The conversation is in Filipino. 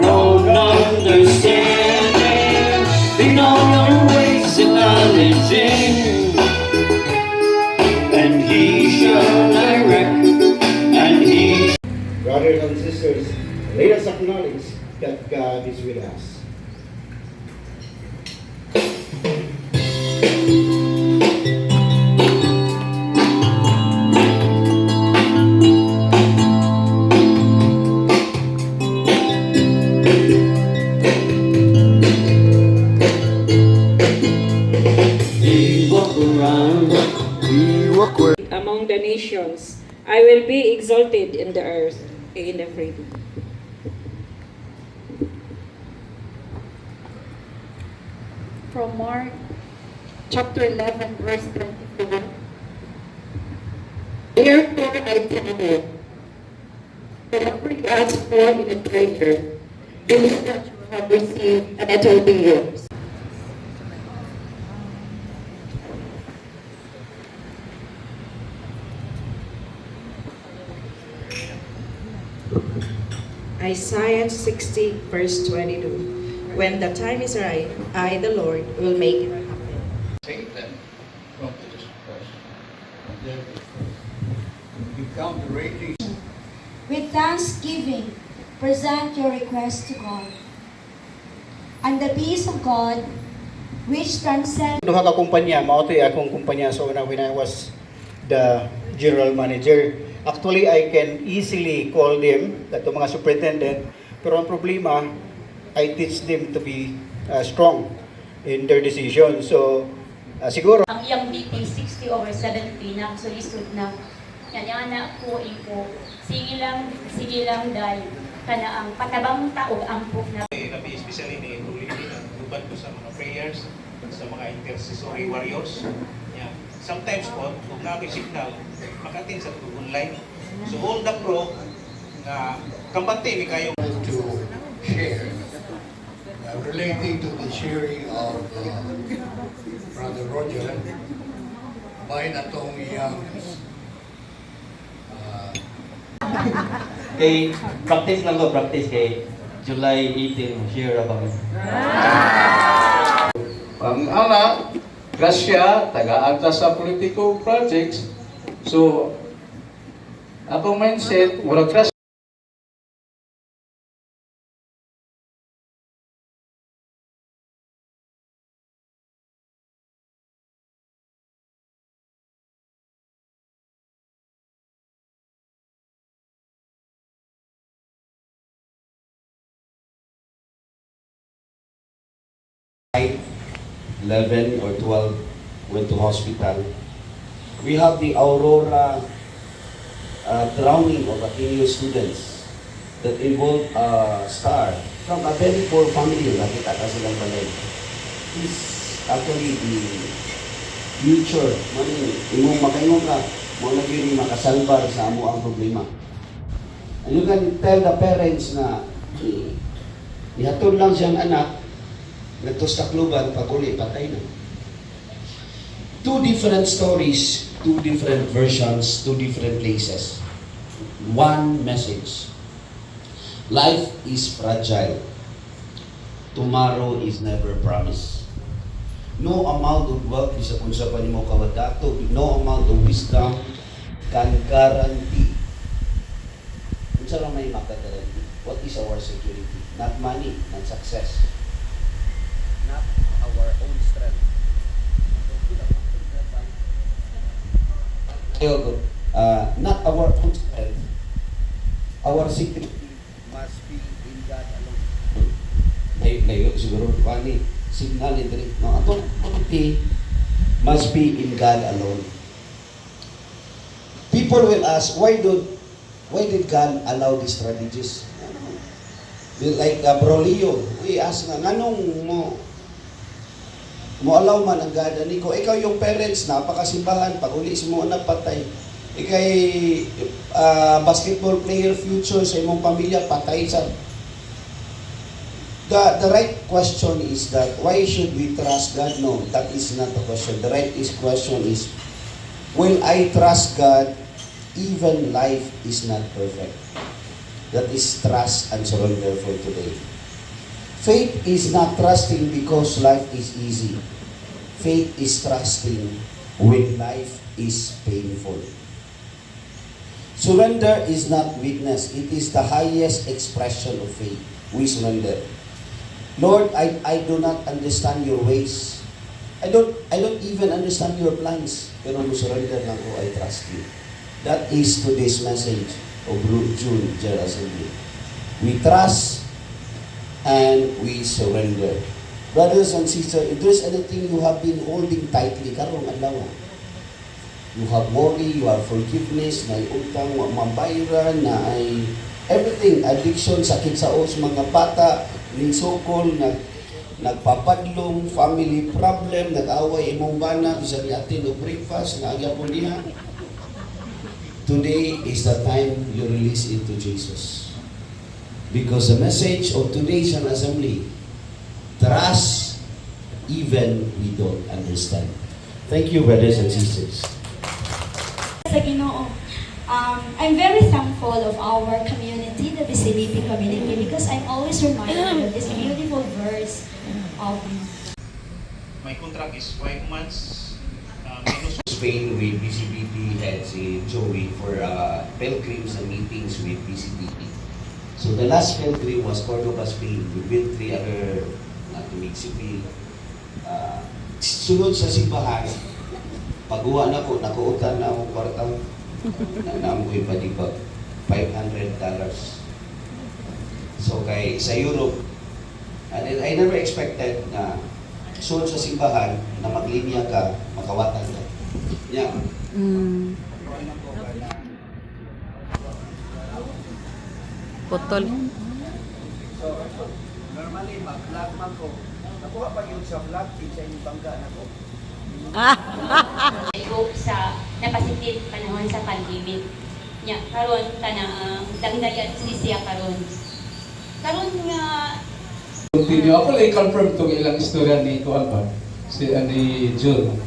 Own understanding, in all your ways acknowledging, and He shall direct, and He. Brothers and sisters, let us acknowledge that God is with us. We walk around, among the nations. I will be exalted in the earth, in the free. From Mark chapter 11, verse 24. Therefore I tell you, whatever you ask for in a prayer, believe that you have received and it will be yours. Isaiah 60, verse 22. When the time is right, I, the Lord, will make it happen. Save them from the destruction of their enemies. Become the raging. With thanksgiving, present your request to God. And the peace of God, which transcends Duha ka kumpanya, mao to'y akong kumpanya. So when I was the general manager, actually I can easily call them, that mga superintendent, pero ang problema, I teach them to be strong in their decision. So siguro ang iyang BP 60/70 na solisod na yan anak ko iko sige lang dahil kana ang patabang taog ampok na Labi especially ni tuloy din ang gubat ko sa mga prayers sa mga intercessory warriors. Yeah. Sometimes po, kung namin signal, makatin sa online. So all the pro na kampante ni kayo To share relating to the sharing of Brother Roger by natong iyang Kay practice lang ko, practice kay July 18 share ako. ang anak grasya taga-agta sa political projects. So akong mindset murag grasya Like 11 or 12 went to hospital. We have the Aurora drowning of Ateneo students that involved a star from a very poor family. Nakita ka silang balay. He's actually the future. Imong makaingon ka, mo naging makasalbar sa amo ang problema. And you can tell the parents na ihatod lang siyang anak nagto sa kluban, pag-uli, patay na. Two different stories, two different versions, two different places. One message. Life is fragile. Tomorrow is never promised. No amount of wealth, bisa kung sa panimo kawadato, no amount of wisdom can guarantee. Kung sa lang may makagaranti, what is our security? Not money, not success. Not our own strength. Not our own strength. Our security must be in God alone. Layo siguro pani signal diri. No, atong security must be in God alone. People will ask, why did God allow these strategies? Like Bro Leo, we ask nga, nganong mo allow man ang God ani ko, ikaw yung parents, napakasimbahan, pag uli si mo anak patay, ikay basketball player future sa imong pamilya, patay sa the right question is that why should we trust God? No, that is not the question. The right question is, will I trust God even life is not perfect? That is trust and surrender for today. Faith is not trusting because life is easy. Faith is trusting when life is painful. Surrender is not weakness. It is the highest expression of faith. We surrender. Lord, I do not understand your ways. I don't even understand your plans. Pero surrender lang ko, I trust you. That is today's message of June General Assembly. We trust and we surrender. Brothers and sisters, if there's anything you have been holding tightly, karong adlaw, you have worry, you have forgiveness, na utang, mabayran, na ay everything, addiction, sakit sa os, mga bata, ninsukol, nagpapadlong, family problem, nag-away, imong bana, bisag yatin o breakfast, naagyapon niya. Today is the time you release into Jesus. Because the message of today's assembly, trust even we don't understand. Thank you, brothers and sisters. Sa Ginoo, I'm very thankful of our community, the BCBP community, because I'm always reminded of this beautiful verse of My contract is 5 months. Minus Spain with BCBP head si Joey for pilgrims and meetings with BCBP. So the last pilgrim was Cordoba, Spain. We built 3 other Mexico. Sunod sa simbahan, pagguha na ko, nakuutan na akong kwartang naam ko ipadibag $500. So kay sa Europe, and I never expected na sunod sa simbahan na maglinya ka, makawatan ka. Yeah. Putol. So, normally, mag-vlog man ko. Nakuha pa yun sa vlog, sa inyong bangga na ko. Go sa napasitit panahon sa pandemic. Nya karon kanang dagdagan siya karon. Karon nga Continue. Ako lang i-confirm itong ilang istorya ni Kuan ba? Si June.